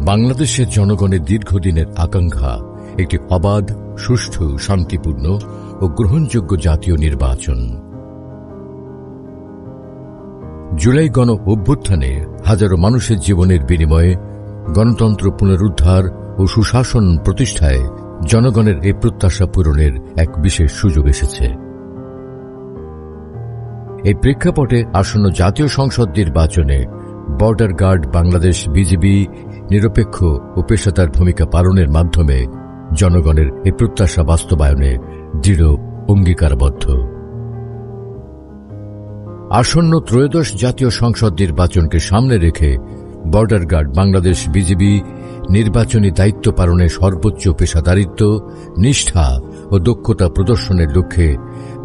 বাংলাদেশের জনগণের দীর্ঘদিনের আকাঙ্ক্ষা একটি অবাধ, সুষ্ঠু, শান্তিপূর্ণ ও গ্রহণযোগ্য জাতীয় নির্বাচন। জুলাই গণ অভ্যুত্থানে হাজারো মানুষের জীবনের বিনিময়ে গণতন্ত্র পুনরুদ্ধার ও সুশাসন প্রতিষ্ঠায় জনগণের এই প্রত্যাশা পূরণের এক বিশেষ সুযোগ এসেছে। এই প্রেক্ষাপটে আসন্ন জাতীয় সংসদ নির্বাচনে বর্ডার গার্ড বাংলাদেশ বিজিবি নিরপেক্ষ ও পেশাদার ভূমিকা পালনের মাধ্যমে জনগণের এই প্রত্যাশা বাস্তবায়নে দৃঢ় অঙ্গীকারবদ্ধ। আসন্ন ত্রয়োদশ জাতীয় সংসদ নির্বাচনকে সামনে রেখে বর্ডার গার্ড বাংলাদেশ বিজিবি নির্বাচনী দায়িত্ব পালনে সর্বোচ্চ পেশাদারিত্ব, নিষ্ঠা ও দক্ষতা প্রদর্শনের লক্ষ্যে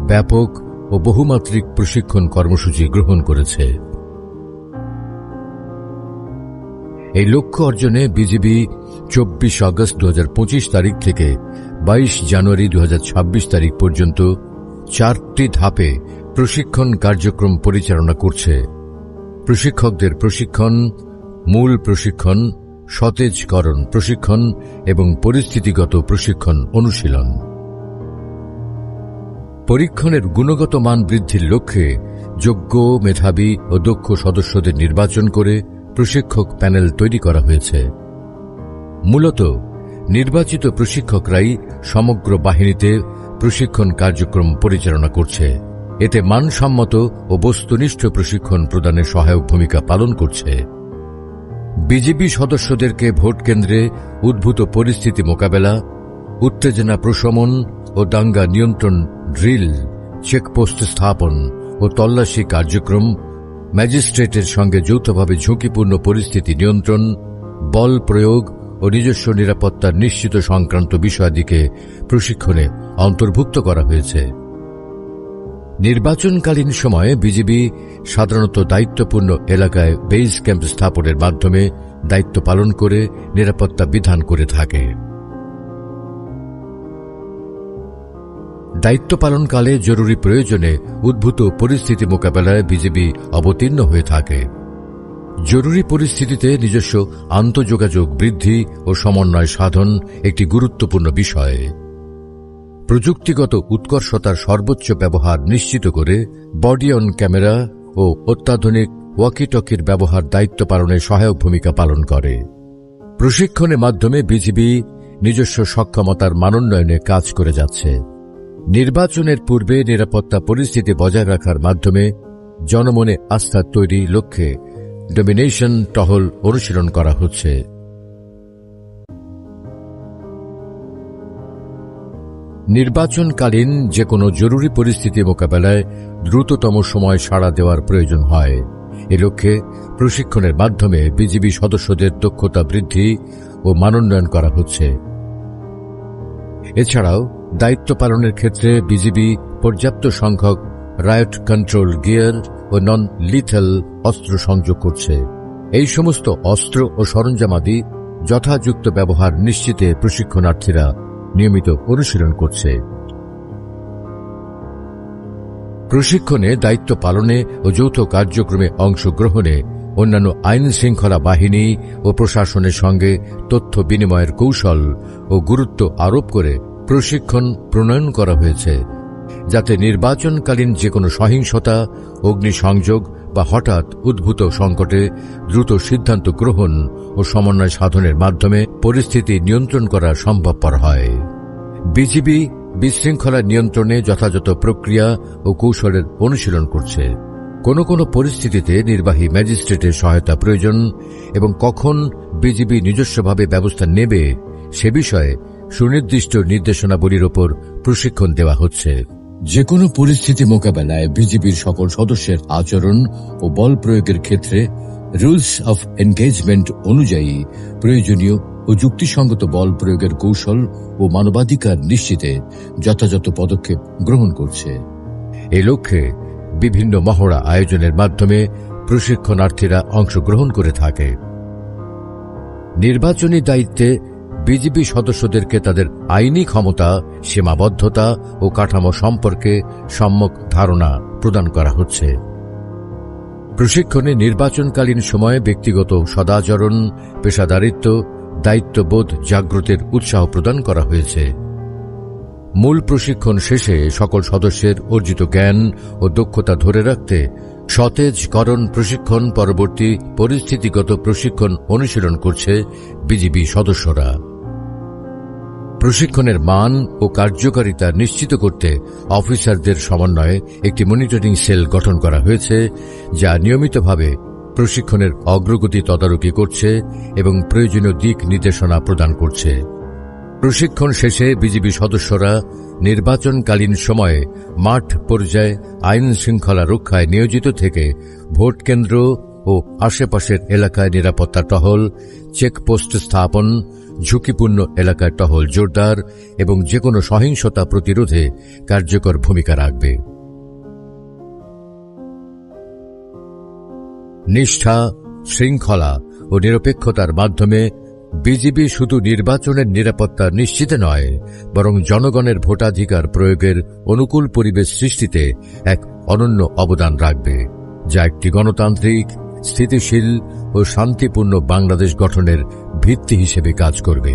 ব্যাপক ও বহুমাত্রিক প্রশিক্ষণ কর্মসূচি গ্রহণ করেছে। এই লক্ষ্য অর্জনে বিজিবি 24 আগস্ট 2025 তারিখ থেকে 22 জানুয়ারি 2026 তারিখ পর্যন্ত 4টি ধাপে প্রশিক্ষণ কার্যক্রম পরিচালনা করছে। প্রশিক্ষকদের প্রশিক্ষণ, মূল প্রশিক্ষণ, সতেজকরণ প্রশিক্ষণ এবং পরিস্থিতিগত প্রশিক্ষণ অনুশীলন। পরীক্ষণের গুণগত মান বৃদ্ধির লক্ষ্যে যোগ্য, মেধাবী ও দক্ষ সদস্যদের নির্বাচন করে প্রশিক্ষক প্যানেল তৈরি করা হয়েছে। মূলত নির্বাচিত প্রশিক্ষকরাই সমগ্র বাহিনীতে প্রশিক্ষণ কার্যক্রম পরিচালনা করছে। এতে মানসম্মত ও বস্তুনিষ্ঠ প্রশিক্ষণ প্রদানে সহায়ক ভূমিকা পালন করছে। বিজিবি সদস্যদেরকে ভোট কেন্দ্রে উদ্ভূত পরিস্থিতি মোকাবেলা, উত্তেজনা প্রশমন ও দাঙ্গা নিয়ন্ত্রণ ড্রিল, চেকপোস্ট স্থাপন ও তল্লাশি কার্যক্রম, ম্যাজিস্ট্রেটের সঙ্গে যৌথভাবে ঝুঁকিপূর্ণ পরিস্থিতি নিয়ন্ত্রণ, বল প্রয়োগ ও নিজস্ব নিরাপত্তা নিশ্চিত সংক্রান্ত বিষয়াদিকে প্রশিক্ষণে অন্তর্ভুক্ত করা হয়েছে। নির্বাচনকালীন সময়ে বিজিবি সাধারণত দায়িত্বপূর্ণ এলাকায় বেস ক্যাম্প স্থাপনের মাধ্যমে দায়িত্ব পালন করে নিরাপত্তা বিধান করে থাকে। দায়িত্ব পালনকালে জরুরি প্রয়োজনে উদ্ভূত পরিস্থিতি মোকাবেলায় বিজিবি অবতীর্ণ হয়ে থাকে। জরুরি পরিস্থিতিতে নিজস্ব আন্তঃযোগাযোগ বৃদ্ধি ও সমন্বয় সাধন একটি গুরুত্বপূর্ণ বিষয়। প্রযুক্তিগত উৎকর্ষতার সর্বোচ্চ ব্যবহার নিশ্চিত করে বডি অন ক্যামেরা ও অত্যাধুনিক ওয়াকিটকির ব্যবহার দায়িত্ব পালনে সহায়ক ভূমিকা পালন করে। প্রশিক্ষণের মাধ্যমে বিজিবি নিজস্ব সক্ষমতার মানোন্নয়নে কাজ করে যাচ্ছে। নির্বাচনের পূর্বে নিরাপত্তা পরিস্থিতি বজায় রাখার মাধ্যমে জনমনে আস্থা তৈরি লক্ষ্যে ডমিনেশন টহল অনুশীলন করা হচ্ছে। নির্বাচনকালীন যে কোনো জরুরি পরিস্থিতি মোকাবেলায় দ্রুততম সময় সাড়া দেওয়ার প্রয়োজন হয়। এ লক্ষ্যে প্রশিক্ষণের মাধ্যমে বিজিবি সদস্যদের দক্ষতা বৃদ্ধি ও মানোন্নয়ন করা হচ্ছে। এছাড়াও দায়িত্ব পালনের ক্ষেত্রে বিজিবি পর্যাপ্ত সংখ্যক রায়ট কন্ট্রোল গিয়ার ও নন লিথেল অস্ত্র সংযোগ করছে। এই সমস্ত অস্ত্র ও সরঞ্জামাদি যথাযুক্ত ব্যবহার নিশ্চিতে প্রশিক্ষণার্থীরা নিয়মিত অনুশীলন করছে। প্রশিক্ষণে দায়িত্ব পালনে ও যৌথ কার্যক্রমে অংশগ্রহণে অন্যান্য আইন শৃঙ্খলা বাহিনী ও প্রশাসনের সঙ্গে তথ্য বিনিময়ের কৌশল ও গুরুত্ব আরোপ করে প্রশিক্ষণ প্রণয়ন করা হয়েছে, যাতে নির্বাচনকালীন যে কোনো সহিংসতা, অগ্নিসংযোগ বা হঠাৎ উদ্ভূত সংকটে দ্রুত সিদ্ধান্ত গ্রহণ ও সমন্বয় সাধনের মাধ্যমে পরিস্থিতি নিয়ন্ত্রণ করা সম্ভবপর হয়। বিজিবি বিশৃঙ্খলা নিয়ন্ত্রণে যথাযথ প্রক্রিয়া ও কৌশলের অনুশীলন করছে। কোনো কোনো পরিস্থিতিতে নির্বাহী ম্যাজিস্ট্রেটের সহায়তা প্রয়োজন এবং কখন বিজিবি নিজস্বভাবে ব্যবস্থা নেবে সে বিষয়ে সুনির্দিষ্ট নির্দেশনাবলীর ওপর প্রশিক্ষণ দেওয়া হচ্ছে। যে কোনো পরিস্থিতি মোকাবেলায় বিজিবির সকল সদস্যের আচরণ ও বল প্রয়োগের ক্ষেত্রে রুলস অফ এনগেজমেন্ট অনুযায়ী প্রয়োজনীয় ও যুক্তিসঙ্গত বল প্রয়োগের কৌশল ও মানবাধিকার নিশ্চিতে যথাযথ পদক্ষেপ গ্রহণ করছে। এই লক্ষ্যে বিভিন্ন মহড়া আয়োজনের মাধ্যমে প্রশিক্ষণার্থীরা অংশগ্রহণ করে থাকে। নির্বাচনী দায়িত্বে বিজিবি সদস্যদেরকে তাদের আইনি ক্ষমতা, সীমাবদ্ধতা ও কাঠামো সম্পর্কে সম্যক ধারণা প্রদান করা হচ্ছে। প্রশিক্ষণে নির্বাচনকালীন সময়ে ব্যক্তিগত সদাচরণ, পেশাদারিত্ব, দায়িত্ববোধ জাগ্রতের উৎসাহ প্রদান করা হয়েছে। মূল প্রশিক্ষণ শেষে সকল সদস্যের অর্জিত জ্ঞান ও দক্ষতা ধরে রাখতে সতেজকরণ প্রশিক্ষণ পরবর্তী পরিস্থিতিগত প্রশিক্ষণ অনুশীলন করছে বিজিবি সদস্যরা। প্রশিক্ষণের মান ও কার্যকারিতা নিশ্চিত করতে অফিসারদের সমন্বয়ে একটি মনিটরিং সেল গঠন করা হয়েছে, যা নিয়মিতভাবে প্রশিক্ষণের অগ্রগতি তদারকি করছে এবং প্রয়োজনীয় দিক নির্দেশনা প্রদান করছে। প্রশিক্ষণ শেষে বিজিবি সদস্যরা নির্বাচনকালীন সময়ে মাঠ পর্যায়ে আইন শৃঙ্খলা রক্ষায় নিয়োজিত থেকে ভোট কেন্দ্র ও আশেপাশের এলাকায় নিরাপত্তা টহল, চেকপোস্ট স্থাপন, ঝুঁকিপূর্ণ এলাকায় টহল জোরদার এবং যেকোনো সহিংসতা প্রতিরোধে কার্যকর ভূমিকা রাখবে। নিষ্ঠা, শৃঙ্খলা ও নিরপেক্ষতার মাধ্যমে বিজিবি শুধু নির্বাচনের নিরাপত্তা নিশ্চিত নয়, বরং জনগণের ভোটাধিকার প্রয়োগের অনুকূল পরিবেশ সৃষ্টিতে এক অনন্য অবদান রাখবে, যা একটি গণতান্ত্রিক, স্থিতিশীল ও শান্তিপূর্ণ বাংলাদেশ গঠনের ভিত্তি হিসেবে কাজ করবে।